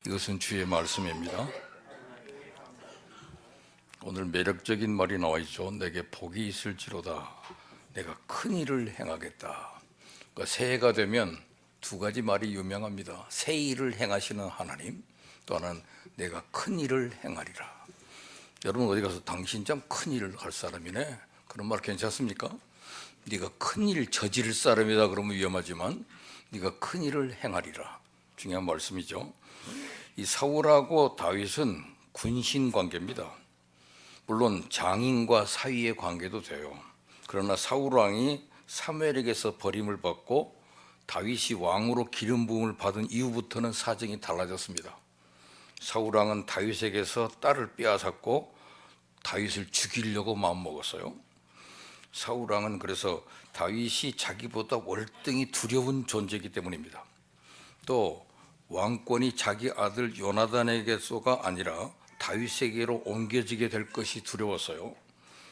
이것은 주의 말씀입니다. 오늘 매력적인 말이 나와 있죠. 내게 복이 있을지로다. 내가 큰 일을 행하겠다. 그러니까 새해가 되면 두 가지 말이 유명합니다. 새 일을 행하시는 하나님, 또 하나는 내가 큰 일을 행하리라. 여러분 어디 가서 당신 참 큰 일을 할 사람이네, 그런 말 괜찮습니까? 네가 큰 일 저지를 사람이다 그러면 위험하지만 네가 큰 일을 행하리라, 중요한 말씀이죠. 이 사울하고 다윗은 군신 관계입니다. 물론 장인과 사위의 관계도 돼요. 그러나 사울 왕이 사무엘에게서 버림을 받고 다윗이 왕으로 기름 부음을 받은 이후부터는 사정이 달라졌습니다. 사울 왕은 다윗에게서 딸을 빼앗았고 다윗을 죽이려고 마음먹었어요. 사울 왕은 그래서 다윗이 자기보다 월등히 두려운 존재이기 때문입니다. 또 왕권이 자기 아들 요나단에게서가 아니라 다윗에게로 옮겨지게 될 것이 두려웠어요.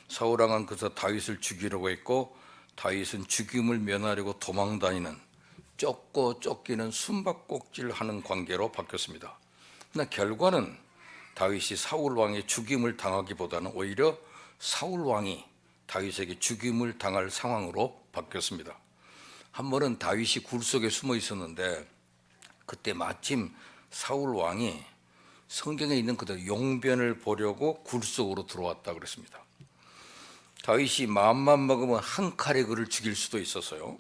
사울 왕은 그래서 다윗을 죽이려고 했고, 다윗은 죽임을 면하려고 도망다니는, 쫓고 쫓기는 숨바꼭질하는 관계로 바뀌었습니다. 그러나 결과는 다윗이 사울 왕의 죽임을 당하기보다는 오히려 사울 왕이 다윗에게 죽임을 당할 상황으로 바뀌었습니다. 한 번은 다윗이 굴 속에 숨어 있었는데 그때 마침 사울 왕이 성경에 있는 그대로 용변을 보려고 굴 속으로 들어왔다 그랬습니다. 다윗이 마음만 먹으면 한 칼에 그를 죽일 수도 있었어요.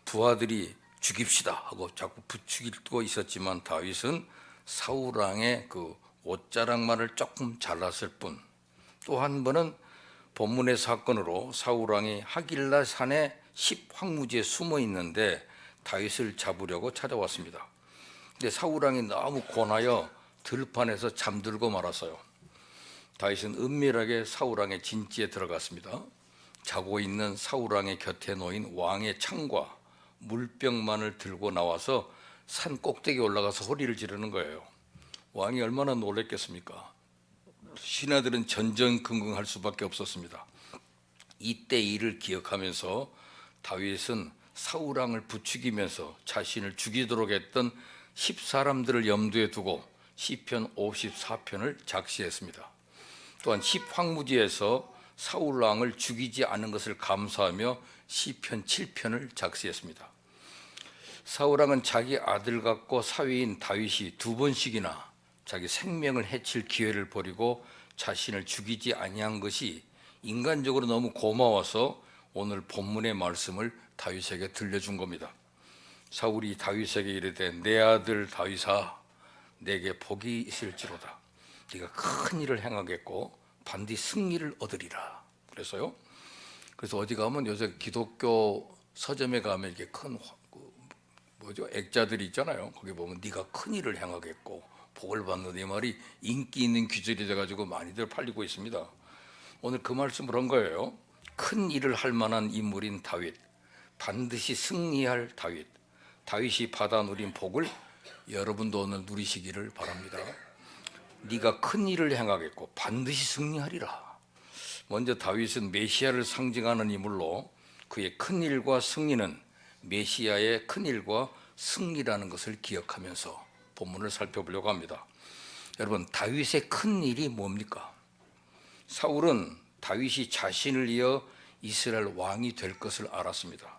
두 아들이 죽입시다 하고 자꾸 부추기고 있었지만 다윗은 사울 왕의 그 옷자락만을 조금 잘랐을 뿐. 또 한 번은 본문의 사건으로 사울 왕이 하길라 산의 10황무지에 숨어 있는데 다윗을 잡으려고 찾아왔습니다. 근데 사울 왕이 너무 고나여 들판에서 잠들고 말았어요. 다윗은 은밀하게 사울 왕의 진지에 들어갔습니다. 자고 있는 사울 왕의 곁에 놓인 왕의 창과 물병만을 들고 나와서 산 꼭대기에 올라가서 소리를 지르는 거예요. 왕이 얼마나 놀랬겠습니까? 신하들은 전전긍긍할 수밖에 없었습니다. 이때 일을 기억하면서 다윗은 사울 왕을 부추기면서 자신을 죽이도록 했던 10사람들을 염두에 두고 시편 54편을 작시했습니다. 또한 10황무지에서 사울 왕을 죽이지 않은 것을 감사하며 시편 7편을 작시했습니다. 사울 왕은 자기 아들 같고 사위인 다윗이 두 번씩이나 자기 생명을 해칠 기회를 버리고 자신을 죽이지 아니한 것이 인간적으로 너무 고마워서 오늘 본문의 말씀을 다윗에게 들려준 겁니다. 사울이 다윗에게 이르되 내 아들 다윗아, 내게 복이 있을지로다. 네가 큰 일을 행하겠고 반드시 승리를 얻으리라. 그래서 어디 가면 요새 기독교 서점에 가면 이렇게 큰 액자들이 있잖아요. 거기 보면 네가 큰 일을 행하겠고 복을 받는 이 말이 인기 있는 귀절이 돼가지고 많이들 팔리고 있습니다. 오늘 그 말씀을 한 거예요. 큰 일을 할 만한 인물인 다윗, 반드시 승리할 다윗, 다윗이 받아 누린 복을 여러분도 오늘 누리시기를 바랍니다. 네가 큰 일을 행하겠고 반드시 승리하리라. 먼저 다윗은 메시아를 상징하는 인물로 그의 큰 일과 승리는 메시아의 큰 일과 승리라는 것을 기억하면서 본문을 살펴보려고 합니다. 여러분, 다윗의 큰 일이 뭡니까? 사울은 다윗이 자신을 이어 이스라엘 왕이 될 것을 알았습니다.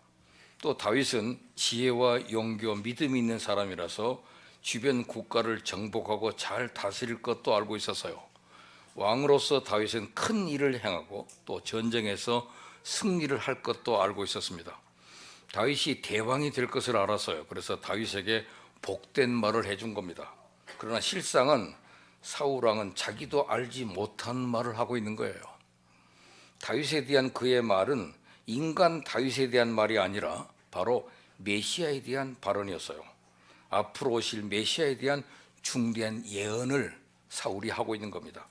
또 다윗은 지혜와 용기, 믿음이 있는 사람이라서 주변 국가를 정복하고 잘 다스릴 것도 알고 있었어요. 왕으로서 다윗은 큰 일을 행하고 또 전쟁에서 승리를 할 것도 알고 있었습니다. 다윗이 대왕이 될 것을 알았어요. 그래서 다윗에게 복된 말을 해준 겁니다. 그러나 실상은 사울 왕은 자기도 알지 못한 말을 하고 있는 거예요. 다윗에 대한 그의 말은 인간 다윗에 대한 말이 아니라 바로 메시아에 대한 발언이었어요. 앞으로 오실 메시아에 대한 중대한 예언을 사울이 하고 있는 겁니다.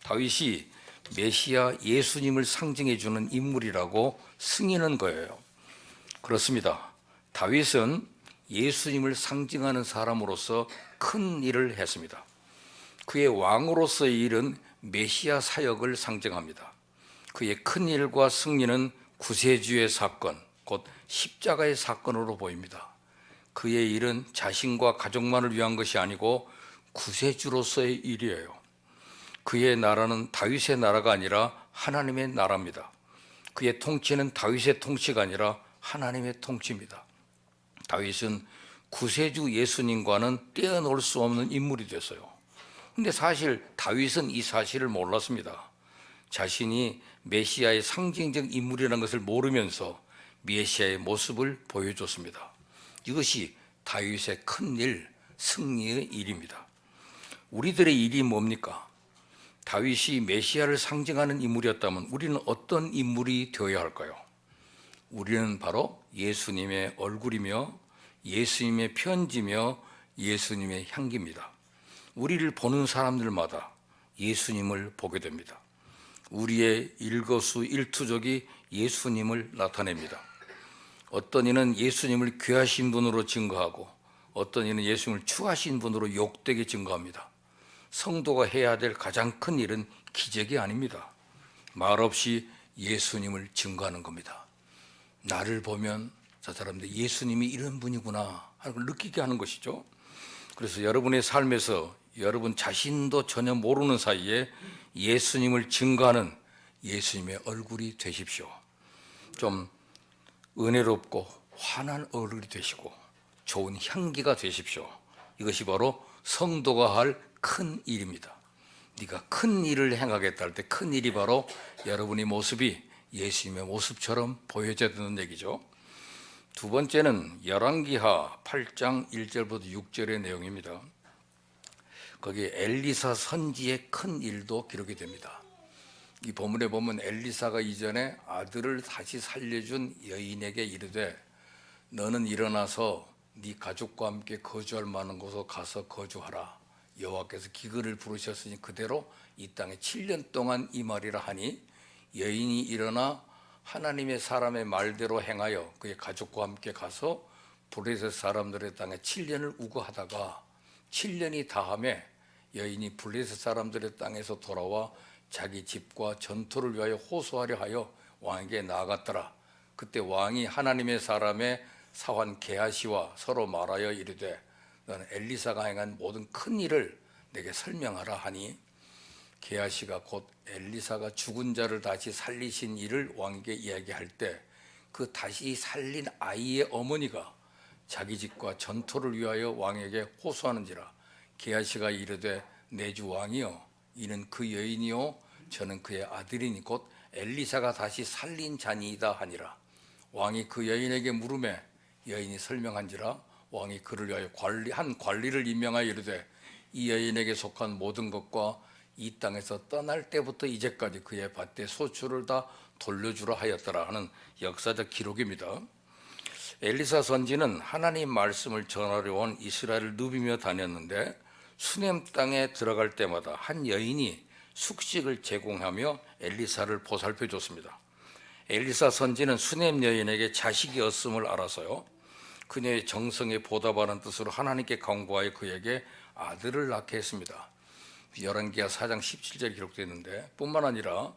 다윗이 메시아 예수님을 상징해 주는 인물이라고 승인한 거예요. 그렇습니다. 다윗은 예수님을 상징하는 사람으로서 큰 일을 했습니다. 그의 왕으로서의 일은 메시아 사역을 상징합니다. 그의 큰 일과 승리는 구세주의 사건, 곧 십자가의 사건으로 보입니다. 그의 일은 자신과 가족만을 위한 것이 아니고 구세주로서의 일이에요. 그의 나라는 다윗의 나라가 아니라 하나님의 나라입니다. 그의 통치는 다윗의 통치가 아니라 하나님의 통치입니다. 다윗은 구세주 예수님과는 떼어놓을 수 없는 인물이 됐어요. 근데 사실 다윗은 이 사실을 몰랐습니다. 자신이 메시아의 상징적 인물이라는 것을 모르면서 메시아의 모습을 보여줬습니다. 이것이 다윗의 큰 일, 승리의 일입니다. 우리들의 일이 뭡니까? 다윗이 메시아를 상징하는 인물이었다면 우리는 어떤 인물이 되어야 할까요? 우리는 바로 예수님의 얼굴이며 예수님의 편지며 예수님의 향기입니다. 우리를 보는 사람들마다 예수님을 보게 됩니다. 우리의 일거수일투족이 예수님을 나타냅니다. 어떤 이는 예수님을 귀하신 분으로 증거하고 어떤 이는 예수님을 추하신 분으로 욕되게 증거합니다. 성도가 해야 될 가장 큰 일은 기적이 아닙니다. 말없이 예수님을 증거하는 겁니다. 나를 보면 저 사람들 예수님이 이런 분이구나 하는 걸 느끼게 하는 것이죠. 그래서 여러분의 삶에서 여러분 자신도 전혀 모르는 사이에 예수님을 증거하는 예수님의 얼굴이 되십시오. 좀 은혜롭고 환한 얼굴이 되시고 좋은 향기가 되십시오. 이것이 바로 성도가 할 큰 일입니다. 네가 큰 일을 행하겠다 할 때 큰 일이 바로 여러분의 모습이 예수님의 모습처럼 보여져야 되는 얘기죠. 두 번째는 열왕기하 8장 1절부터 6절의 내용입니다. 거기 엘리사 선지의 큰 일도 기록이 됩니다. 이 본문에 보면 엘리사가 이전에 아들을 다시 살려준 여인에게 이르되 너는 일어나서 네 가족과 함께 거주할 만한 곳으로 가서 거주하라. 여호와께서 기근을 부르셨으니 그대로 이 땅에 7년 동안 임하리라 하니 여인이 일어나 하나님의 사람의 말대로 행하여 그의 가족과 함께 가서 블레셋 사람들의 땅에 7년을 우거하다가 7년이 다함에 여인이 블레셋 사람들의 땅에서 돌아와 자기 집과 전토를 위하여 호소하려 하여 왕에게 나아갔더라. 그때 왕이 하나님의 사람의 사환 게하시와 서로 말하여 이르되 너는 엘리사가 행한 모든 큰 일을 내게 설명하라 하니 게하시가 곧 엘리사가 죽은 자를 다시 살리신 일을 왕에게 이야기할 때 그 다시 살린 아이의 어머니가 자기 집과 전토를 위하여 왕에게 호소하는지라. 게하시가 이르되 내 주 왕이여 이는 그 여인이요 저는 그의 아들이니 곧 엘리사가 다시 살린 자니이다 하니라. 왕이 그 여인에게 물으매 여인이 설명한지라. 왕이 그를 위하여 관리를 임명하여 이르되 이 여인에게 속한 모든 것과 이 땅에서 떠날 때부터 이제까지 그의 밭대 소출을 다 돌려주라 하였더라 하는 역사적 기록입니다. 엘리사 선지는 하나님 말씀을 전하려 온 이스라엘을 누비며 다녔는데 수넴 땅에 들어갈 때마다 한 여인이 숙식을 제공하며 엘리사를 보살펴 줬습니다. 엘리사 선지는 수넴 여인에게 자식이 없음을 알아서요 그녀의 정성에 보답하는 뜻으로 하나님께 간구하여 그에게 아들을 낳게 했습니다. 열왕기하 4장 17절에 기록되어 있는데 뿐만 아니라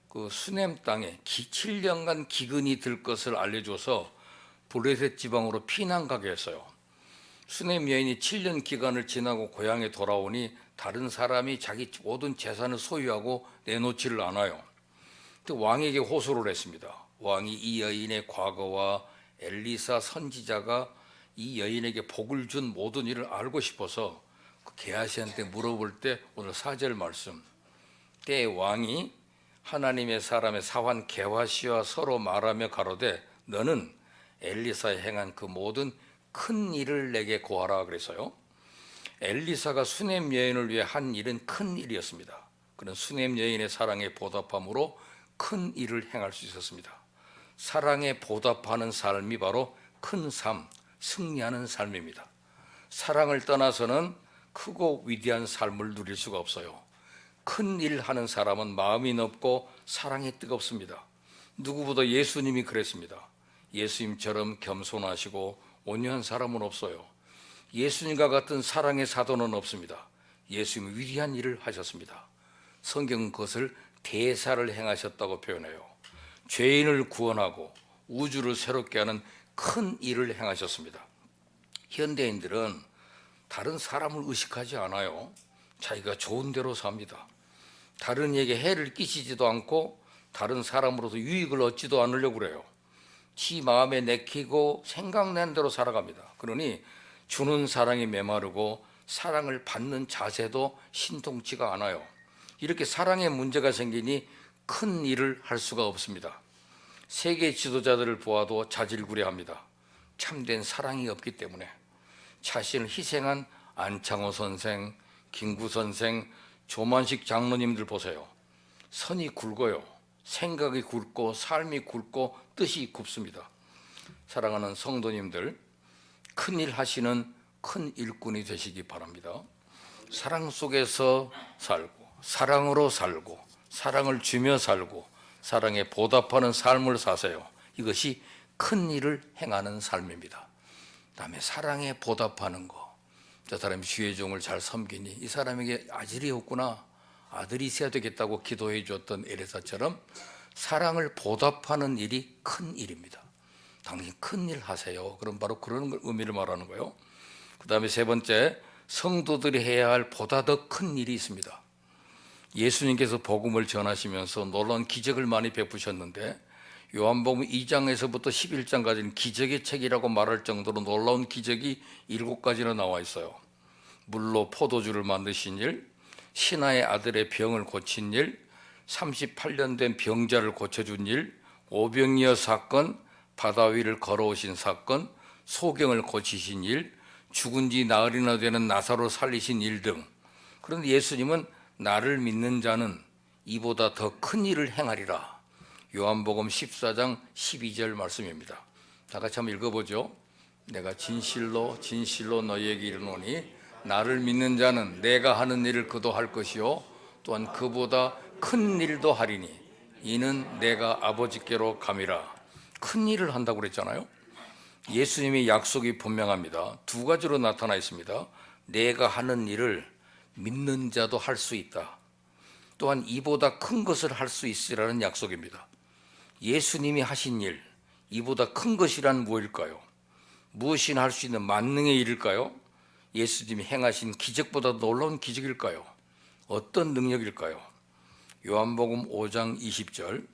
그 수넴 땅에 7년간 기근이 들 것을 알려줘서 블레셋 지방으로 피난 가게 했어요. 수넴 여인이 7년 기간을 지나고 고향에 돌아오니 다른 사람이 자기 모든 재산을 소유하고 내놓지를 않아요. 또 왕에게 호소를 했습니다. 왕이 이 여인의 과거와 엘리사 선지자가 이 여인에게 복을 준 모든 일을 알고 싶어서 그 게하시한테 물어볼 때 오늘 4절 말씀 때 왕이 하나님의 사람의 사환 게하시와 서로 말하며 가로되 너는 엘리사에 행한 그 모든 큰 일을 내게 고하라 그래서요. 엘리사가 수넴 여인을 위해 한 일은 큰 일이었습니다. 그는 수넴 여인의 사랑에 보답함으로 큰 일을 행할 수 있었습니다. 사랑에 보답하는 삶이 바로 큰 삶, 승리하는 삶입니다. 사랑을 떠나서는 크고 위대한 삶을 누릴 수가 없어요. 큰 일 하는 사람은 마음이 넓고 사랑이 뜨겁습니다. 누구보다 예수님이 그랬습니다. 예수님처럼 겸손하시고 온유한 사람은 없어요. 예수님과 같은 사랑의 사도는 없습니다. 예수님이 위대한 일을 하셨습니다. 성경은 그것을 대사를 행하셨다고 표현해요. 죄인을 구원하고 우주를 새롭게 하는 큰 일을 행하셨습니다. 현대인들은 다른 사람을 의식하지 않아요. 자기가 좋은 대로 삽니다. 다른 이에게 해를 끼치지도 않고 다른 사람으로서 유익을 얻지도 않으려고 그래요. 지 마음에 내키고 생각난 대로 살아갑니다. 그러니 주는 사랑이 메마르고 사랑을 받는 자세도 신통치가 않아요. 이렇게 사랑에 문제가 생기니 큰 일을 할 수가 없습니다. 세계 지도자들을 보아도 자질구레합니다. 참된 사랑이 없기 때문에. 자신을 희생한 안창호 선생, 김구 선생, 조만식 장로님들 보세요. 선이 굵어요. 생각이 굵고 삶이 굵고 뜻이 굽습니다. 사랑하는 성도님들, 큰일 하시는 큰 일꾼이 되시기 바랍니다. 사랑 속에서 살고 사랑으로 살고 사랑을 주며 살고 사랑에 보답하는 삶을 사세요. 이것이 큰 일을 행하는 삶입니다. 그다음에 사랑에 보답하는 거. 저 사람이 주의 종을 잘 섬기니 이 사람에게 아들이 없구나, 아들이 있어야 되겠다고 기도해 주었던 에레사처럼 사랑을 보답하는 일이 큰 일입니다. 당신 큰 일 하세요. 그럼 바로 그런 의미를 말하는 거예요. 그 다음에 세 번째, 성도들이 해야 할 보다 더 큰 일이 있습니다. 예수님께서 복음을 전하시면서 놀라운 기적을 많이 베푸셨는데 요한복음 2장에서부터 11장까지는 기적의 책이라고 말할 정도로 놀라운 기적이 7가지나 나와 있어요. 물로 포도주를 만드신 일, 신하의 아들의 병을 고친 일, 38년 된 병자를 고쳐준 일, 오병이어 사건, 바다 위를 걸어오신 사건, 소경을 고치신 일, 죽은 지 나흘이나 되는 나사로 살리신 일 등. 그런데 예수님은 나를 믿는 자는 이보다 더 큰 일을 행하리라. 요한복음 14장 12절 말씀입니다. 다 같이 한번 읽어보죠. 내가 진실로 진실로 너희에게 이르노니 나를 믿는 자는 내가 하는 일을 그도 할 것이요 또한 그보다 큰 일도 하리니 이는 내가 아버지께로 감이라. 큰 일을 한다고 그랬잖아요. 예수님의 약속이 분명합니다. 2가지로 나타나 있습니다. 내가 하는 일을 믿는 자도 할 수 있다. 또한 이보다 큰 것을 할 수 있으라는 약속입니다. 예수님이 하신 일, 이보다 큰 것이란 무엇일까요? 무엇이나 할 수 있는 만능의 일일까요? 예수님이 행하신 기적보다 놀라운 기적일까요? 어떤 능력일까요? 요한복음 5장 20절,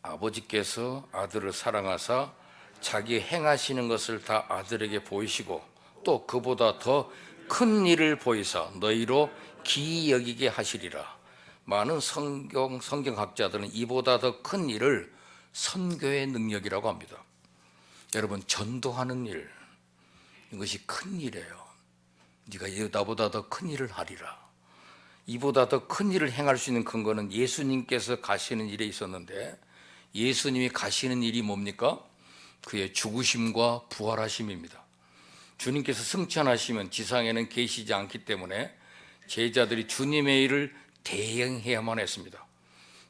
아버지께서 아들을 사랑하사 자기 행하시는 것을 다 아들에게 보이시고 또 그보다 더 큰 일을 보이사 너희로 기이 여기게 하시리라. 많은 성경학자들은 이보다 더 큰 일을 선교의 능력이라고 합니다. 여러분, 전도하는 일, 이것이 큰 일이에요. 네가 나보다 더 큰 일을 하리라. 이보다 더 큰 일을 행할 수 있는 근거는 예수님께서 가시는 일에 있었는데 예수님이 가시는 일이 뭡니까? 그의 죽으심과 부활하심입니다. 주님께서 승천하시면 지상에는 계시지 않기 때문에 제자들이 주님의 일을 대행해야만 했습니다.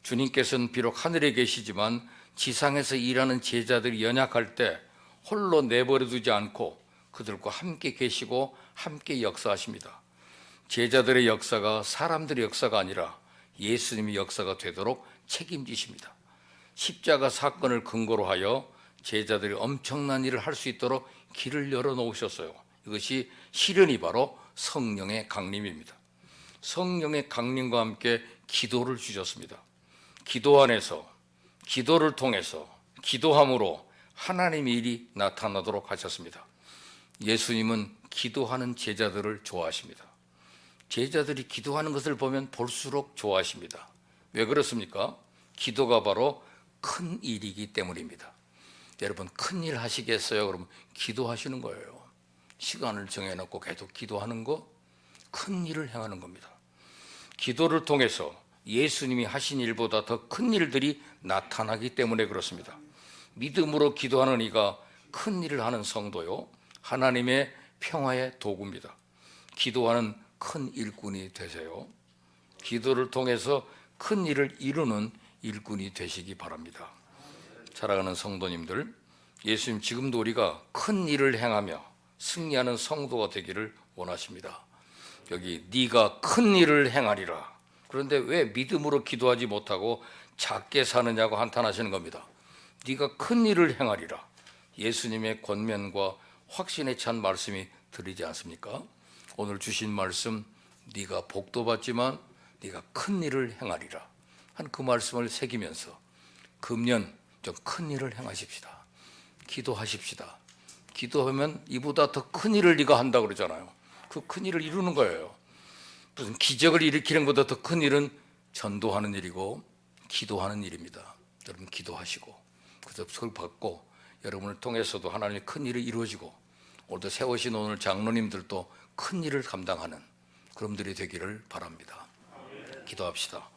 주님께서는 비록 하늘에 계시지만 지상에서 일하는 제자들이 연약할 때 홀로 내버려 두지 않고 그들과 함께 계시고 함께 역사하십니다. 제자들의 역사가 사람들의 역사가 아니라 예수님의 역사가 되도록 책임지십니다. 십자가 사건을 근거로 하여 제자들이 엄청난 일을 할 수 있도록 길을 열어놓으셨어요. 이것이 실현이 바로 성령의 강림입니다. 성령의 강림과 함께 기도를 주셨습니다. 기도 안에서, 기도를 통해서, 기도함으로 하나님의 일이 나타나도록 하셨습니다. 예수님은 기도하는 제자들을 좋아하십니다. 제자들이 기도하는 것을 보면 볼수록 좋아하십니다. 왜 그렇습니까? 기도가 바로 큰 일이기 때문입니다. 여러분, 큰 일 하시겠어요? 그러면 기도하시는 거예요. 시간을 정해놓고 계속 기도하는 거, 큰 일을 행하는 겁니다. 기도를 통해서 예수님이 하신 일보다 더 큰 일들이 나타나기 때문에 그렇습니다. 믿음으로 기도하는 이가 큰 일을 하는 성도요, 하나님의 평화의 도구입니다. 기도하는 큰 일꾼이 되세요. 기도를 통해서 큰 일을 이루는 일꾼이 되시기 바랍니다. 사랑하는 성도님들, 예수님 지금도 우리가 큰 일을 행하며 승리하는 성도가 되기를 원하십니다. 여기 네가 큰 일을 행하리라. 그런데 왜 믿음으로 기도하지 못하고 작게 사느냐고 한탄하시는 겁니다. 네가 큰 일을 행하리라. 예수님의 권면과 확신에 찬 말씀이 드리지 않습니까? 오늘 주신 말씀, 네가 복도 받지만 네가 큰 일을 행하리라 한 그 말씀을 새기면서 금년 좀 큰 일을 행하십시다. 기도하십시다. 기도하면 이보다 더 큰 일을 네가 한다 그러잖아요. 그 큰 일을 이루는 거예요. 무슨 기적을 일으키는 것보다 더 큰 일은 전도하는 일이고 기도하는 일입니다. 여러분 기도하시고 그 접속을 받고 여러분을 통해서도 하나님의 큰 일이 이루어지고 오늘도 세우신 오늘 장로님들도 큰 일을 감당하는 그런 분들이 되기를 바랍니다. 기도합시다.